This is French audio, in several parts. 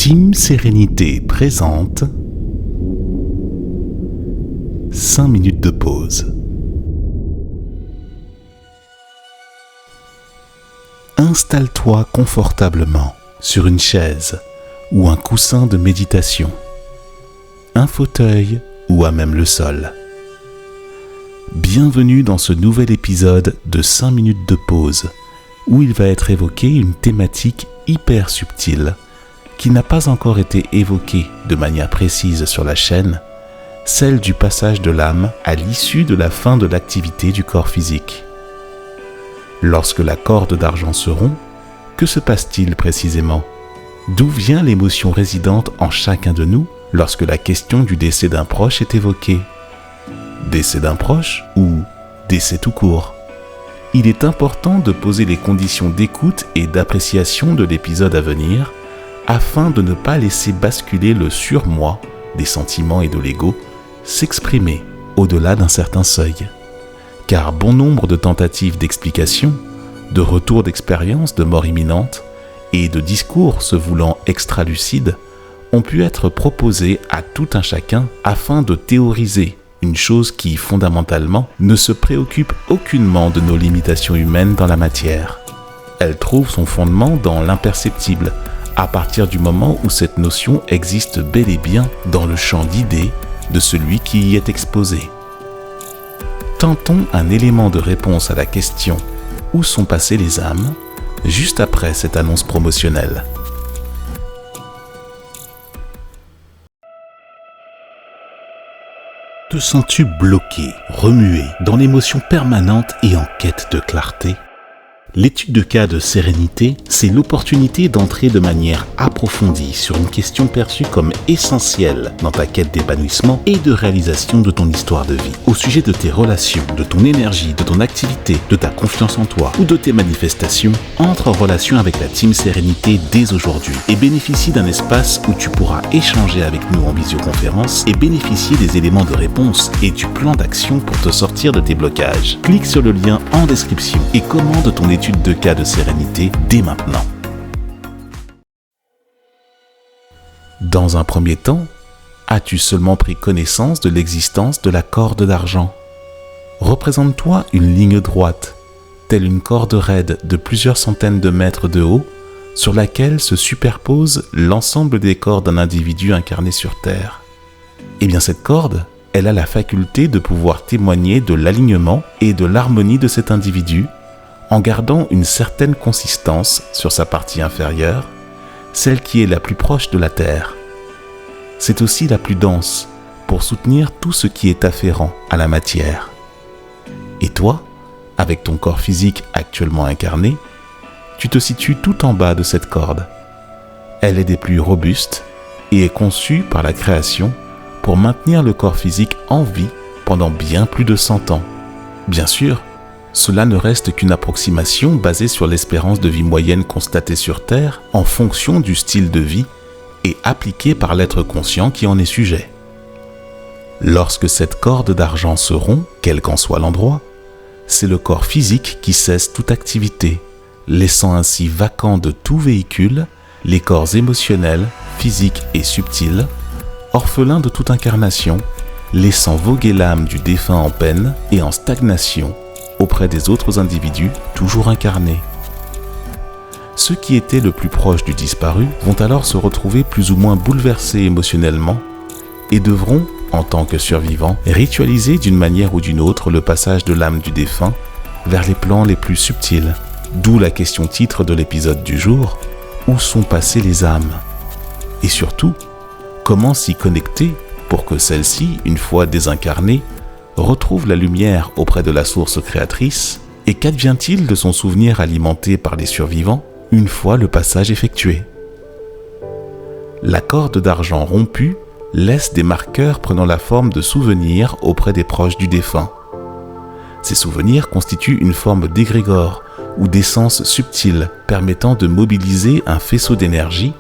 Team Sérénité présente 5 minutes de pause. Installe-toi confortablement sur une chaise ou un coussin de méditation, un fauteuil ou à même le sol. Bienvenue dans ce nouvel épisode de 5 minutes de pause où il va être évoqué une thématique hyper subtile qui n'a pas encore été évoquée de manière précise sur la chaîne, celle du passage de l'âme à l'issue de la fin de l'activité du corps physique. Lorsque la corde d'argent se rompt, que se passe-t-il précisément ? D'où vient l'émotion résidente en chacun de nous lorsque la question du décès d'un proche est évoquée ? Décès d'un proche ou décès tout court ? Il est important de poser les conditions d'écoute et d'appréciation de l'épisode à venir afin de ne pas laisser basculer le surmoi des sentiments et de l'ego s'exprimer au-delà d'un certain seuil. Car bon nombre de tentatives d'explication, de retours d'expérience de mort imminente et de discours se voulant extra-lucides ont pu être proposés à tout un chacun afin de théoriser une chose qui, fondamentalement, ne se préoccupe aucunement de nos limitations humaines dans la matière. Elle trouve son fondement dans l'imperceptible, à partir du moment où cette notion existe bel et bien dans le champ d'idées de celui qui y est exposé. Tentons un élément de réponse à la question « Où sont passées les âmes ?» juste après cette annonce promotionnelle. Te sens-tu bloqué, remué, dans l'émotion permanente et en quête de clarté ? L'étude de cas de sérénité, c'est l'opportunité d'entrer de manière approfondie sur une question perçue comme essentielle dans ta quête d'épanouissement et de réalisation de ton histoire de vie. Au sujet de tes relations, de ton énergie, de ton activité, de ta confiance en toi ou de tes manifestations, entre en relation avec la Team Sérénité dès aujourd'hui et bénéficie d'un espace où tu pourras échanger avec nous en visioconférence et bénéficier des éléments de réponse et du plan d'action pour te sortir de tes blocages. Clique sur le lien en description et commande ton étude de cas de sérénité dès maintenant. Dans un premier temps, as-tu seulement pris connaissance de l'existence de la corde d'argent ? Représente-toi une ligne droite, telle une corde raide de plusieurs centaines de mètres de haut, sur laquelle se superpose l'ensemble des corps d'un individu incarné sur Terre. Eh bien, cette corde, elle a la faculté de pouvoir témoigner de l'alignement et de l'harmonie de cet individu, en gardant une certaine consistance sur sa partie inférieure, celle qui est la plus proche de la Terre. C'est aussi la plus dense pour soutenir tout ce qui est afférent à la matière. Et toi, avec ton corps physique actuellement incarné, tu te situes tout en bas de cette corde. Elle est des plus robustes et est conçue par la création pour maintenir le corps physique en vie pendant bien plus de 100 ans. Bien sûr, cela ne reste qu'une approximation basée sur l'espérance de vie moyenne constatée sur Terre en fonction du style de vie et appliquée par l'être conscient qui en est sujet. Lorsque cette corde d'argent se rompt, quel qu'en soit l'endroit, c'est le corps physique qui cesse toute activité, laissant ainsi vacant de tout véhicule les corps émotionnels, physiques et subtils, orphelins de toute incarnation, laissant voguer l'âme du défunt en peine et en stagnation auprès des autres individus toujours incarnés. Ceux qui étaient le plus proches du disparu vont alors se retrouver plus ou moins bouleversés émotionnellement et devront, en tant que survivants, ritualiser d'une manière ou d'une autre le passage de l'âme du défunt vers les plans les plus subtils. D'où la question titre de l'épisode du jour, « Où sont passées les âmes ?» Et surtout, comment s'y connecter pour que celles-ci, une fois désincarnées, retrouve la lumière auprès de la source créatrice et qu'advient-il de son souvenir alimenté par les survivants une fois le passage effectué ? La corde d'argent rompue laisse des marqueurs prenant la forme de souvenirs auprès des proches du défunt. Ces souvenirs constituent une forme d'égrégore ou d'essence subtile permettant de mobiliser un faisceau d'énergie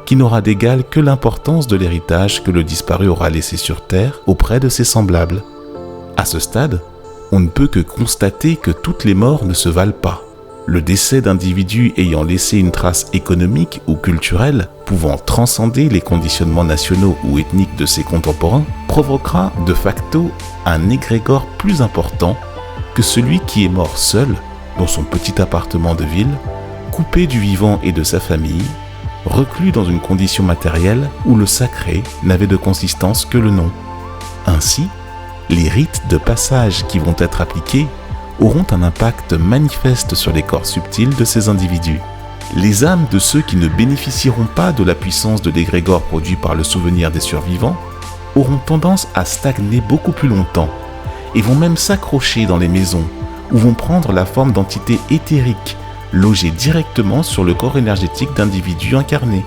qui n'aura d'égal que l'importance de l'héritage que le disparu aura laissé sur Terre auprès de ses semblables. À ce stade, on ne peut que constater que toutes les morts ne se valent pas. Le décès d'individus ayant laissé une trace économique ou culturelle, pouvant transcender les conditionnements nationaux ou ethniques de ses contemporains, provoquera de facto un égrégore plus important que celui qui est mort seul dans son petit appartement de ville, coupé du vivant et de sa famille, reclus dans une condition matérielle où le sacré n'avait de consistance que le nom. Ainsi, les rites de passage qui vont être appliqués auront un impact manifeste sur les corps subtils de ces individus. Les âmes de ceux qui ne bénéficieront pas de la puissance de l'égrégore produit par le souvenir des survivants auront tendance à stagner beaucoup plus longtemps et vont même s'accrocher dans les maisons ou vont prendre la forme d'entités éthériques logées directement sur le corps énergétique d'individus incarnés.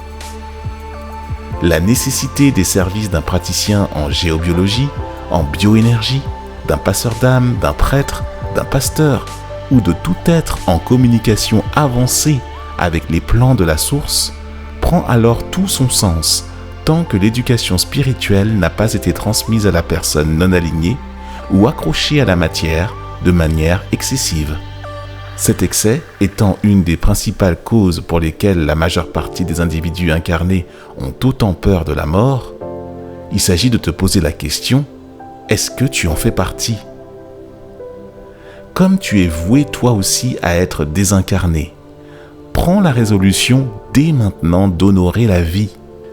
La nécessité des services d'un praticien en géobiologie, en bioénergie, d'un passeur d'âme, d'un prêtre, d'un pasteur ou de tout être en communication avancée avec les plans de la source prend alors tout son sens tant que l'éducation spirituelle n'a pas été transmise à la personne non alignée ou accrochée à la matière de manière excessive. Cet excès étant une des principales causes pour lesquelles la majeure partie des individus incarnés ont autant peur de la mort, il s'agit de te poser la question: est-ce que tu en fais partie ? Comme tu es voué toi aussi à être désincarné, prends la résolution dès maintenant d'honorer la vie,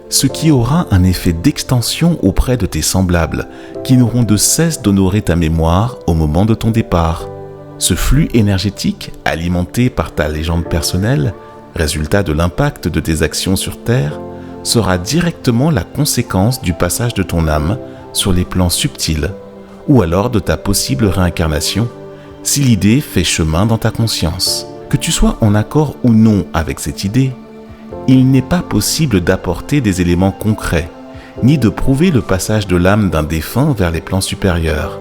ce qui aura un effet d'extension auprès de tes semblables, qui n'auront de cesse d'honorer ta mémoire au moment de ton départ. Ce flux énergétique, alimenté par ta légende personnelle, résultat de l'impact de tes actions sur Terre, sera directement la conséquence du passage de ton âme sur les plans subtils, ou alors de ta possible réincarnation, si l'idée fait chemin dans ta conscience. Que tu sois en accord ou non avec cette idée, il n'est pas possible d'apporter des éléments concrets, ni de prouver le passage de l'âme d'un défunt vers les plans supérieurs.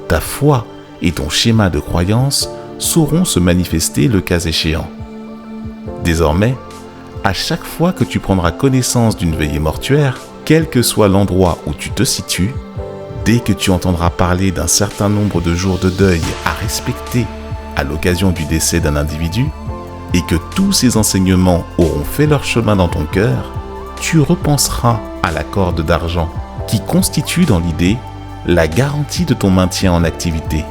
Ta foi et ton schéma de croyance sauront se manifester le cas échéant. Désormais, à chaque fois que tu prendras connaissance d'une veillée mortuaire, quel que soit l'endroit où tu te situes, dès que tu entendras parler d'un certain nombre de jours de deuil à respecter à l'occasion du décès d'un individu, et que tous ces enseignements auront fait leur chemin dans ton cœur, tu repenseras à la corde d'argent qui constitue dans l'idée la garantie de ton maintien en activité.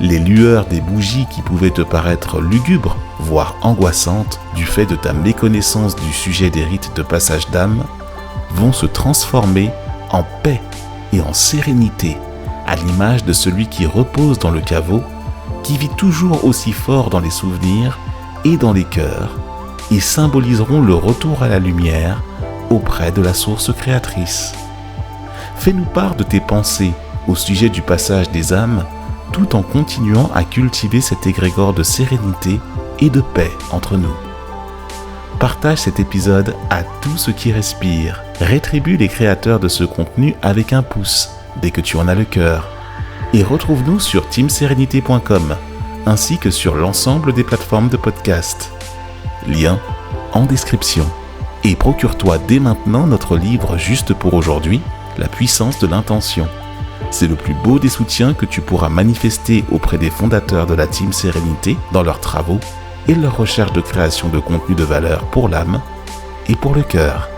Les lueurs des bougies qui pouvaient te paraître lugubres, voire angoissantes du fait de ta méconnaissance du sujet des rites de passage d'âme, vont se transformer en paix et en sérénité, à l'image de celui qui repose dans le caveau, qui vit toujours aussi fort dans les souvenirs et dans les cœurs, et symboliseront le retour à la lumière auprès de la source créatrice. Fais-nous part de tes pensées au sujet du passage des âmes, tout en continuant à cultiver cet égrégore de sérénité et de paix entre nous. Partage cet épisode à tout ce qui respire. Rétribue les créateurs de ce contenu avec un pouce dès que tu en as le cœur. Et retrouve-nous sur teamserenity.com ainsi que sur l'ensemble des plateformes de podcast. Lien en description. Et procure-toi dès maintenant notre livre juste pour aujourd'hui, La puissance de l'intention. C'est le plus beau des soutiens que tu pourras manifester auprès des fondateurs de la Team Sérénité dans leurs travaux et leur recherche de création de contenu de valeur pour l'âme et pour le cœur.